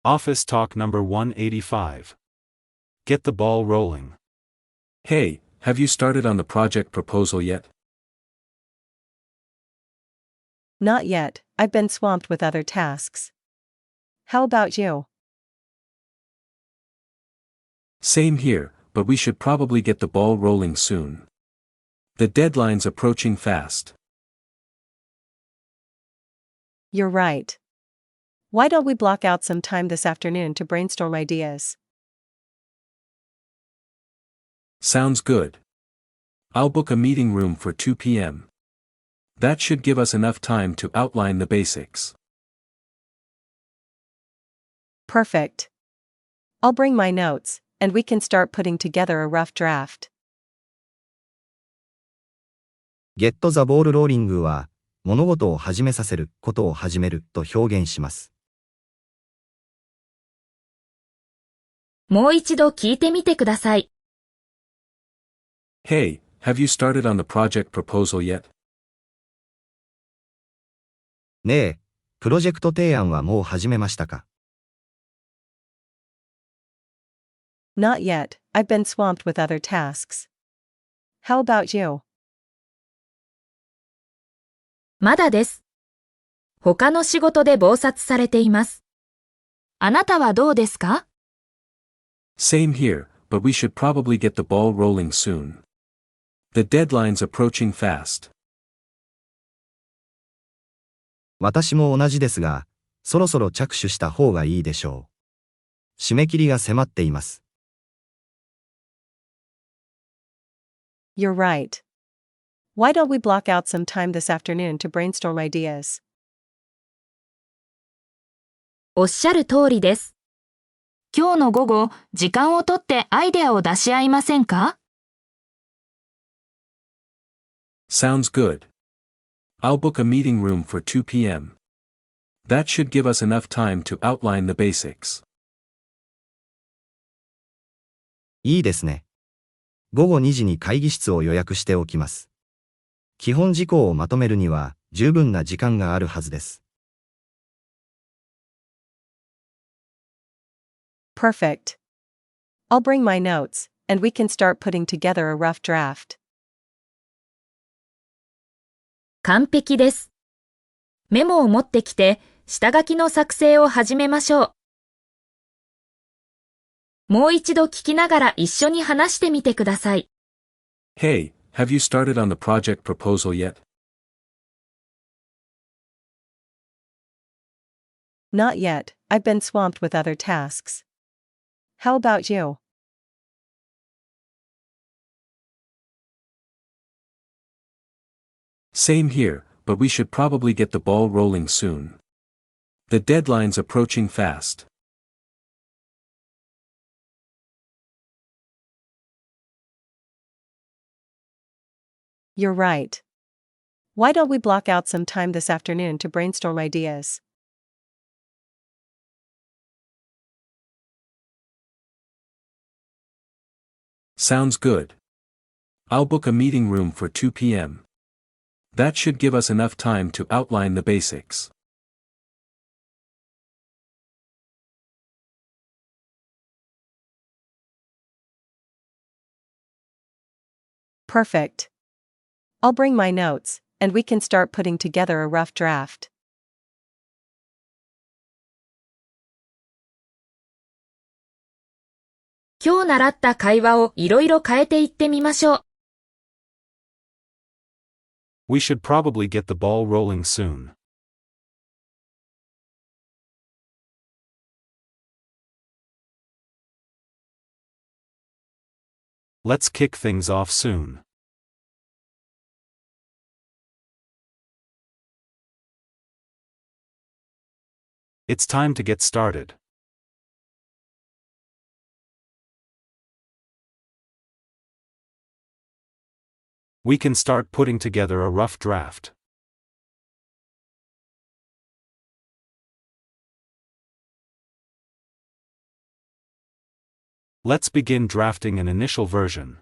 Office Talk number 185. Get the ball rolling. Hey, have you started on the project proposal yet? Not yet, I've been swamped with other tasks. How about you? Same here, but we should probably get the ball rolling soon. The deadline's approaching fast. You're right. Why don't we block out some time this afternoon to brainstorm ideas? Sounds good. I'll book a meeting room for 2 p.m. That should give us enough time to outline the basics. Perfect. I'll bring my notes, and we can start putting together a rough draft. Get the ball rolling は、物事を始めさせる、ことを始めると表現します。もう一度聞いてみてください。Hey, have you started on the project proposal yet? ねえ、プロジェクト提案はもう始めましたか？ Not yet, I've been swamped with other tasks. How about you? まだです。他の仕事で忙殺されています。あなたはどうですか？ Same here, but we should probably get the ball rolling soon. The deadline's approaching fast. 私も同じですが、そろそろ着手した方がいいでしょう。締め切りが迫っています。You're right. Why don't we block out some time this afternoon to brainstorm ideas? おっしゃる通りです。今日の午後、時間をとってアイデアを出し合いませんか？ Sounds good. I'll book a meeting room for 2 p.m. That should give us enough time to outline the basics. いいですね。午後2時に会議室を予約しておきます。基本事項をまとめるには十分な時間があるはずです。Perfect. I'll bring my notes, and we can start putting together a rough draft. 完璧です。メモを持ってきて、下書きの作成を始めましょう。もう一度聞きながら一緒に話してみてください。Hey, have you started on the project proposal yet? Not yet, I've been swamped with other tasks. How about you? Same here, but we should probably get the ball rolling soon. The deadline's approaching fast. You're right. Why don't we block out some time this afternoon to brainstorm ideas? 'Sounds good. I'll book a meeting room for 2 p.m. That should give us enough time to outline the basics. Perfect. I'll bring my notes, and we can start putting together a rough draft. 今日習った会話をいろいろ変えていってみましょう。We should probably get the ball rolling soon. Let's kick things off soon. It's time to get started. We can start putting together a rough draft. Let's begin drafting an initial version.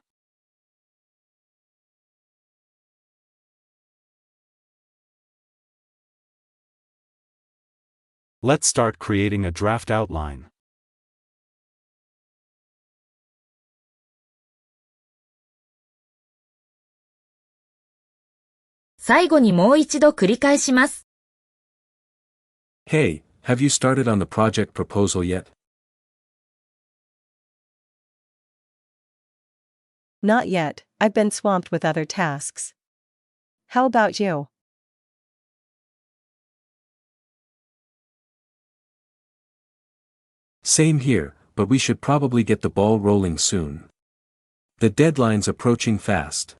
Let's start creating a draft outline. 最後にもう一度繰り返します。Hey, have you started on the project proposal yet? Not yet, I've been swamped with other tasks. How about you? Same here, but we should probably get the ball rolling soon. The deadline's approaching fast.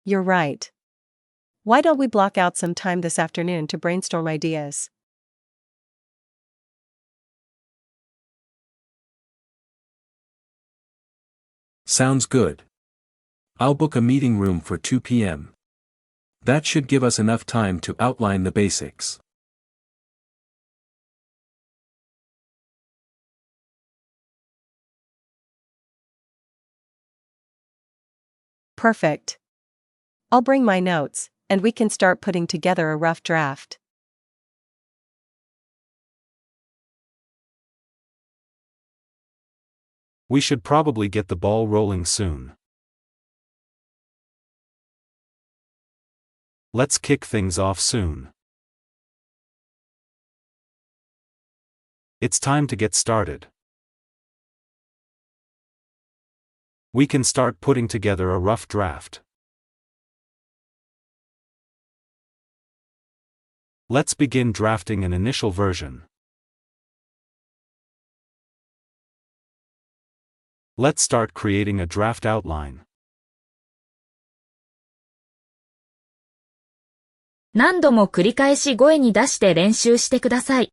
You're right. Why don't we block out some time this afternoon to brainstorm ideas? Sounds good. I'll book a meeting room for 2 p.m. That should give us enough time to outline the basics. Perfect. I'll bring my notes, and we can start putting together a rough draft. We should probably get the ball rolling soon. Let's kick things off soon. It's time to get started. We can start putting together a rough draft. Let's begin drafting an initial version. Let's start creating a draft outline. 何度も繰り返し声に出して練習してください。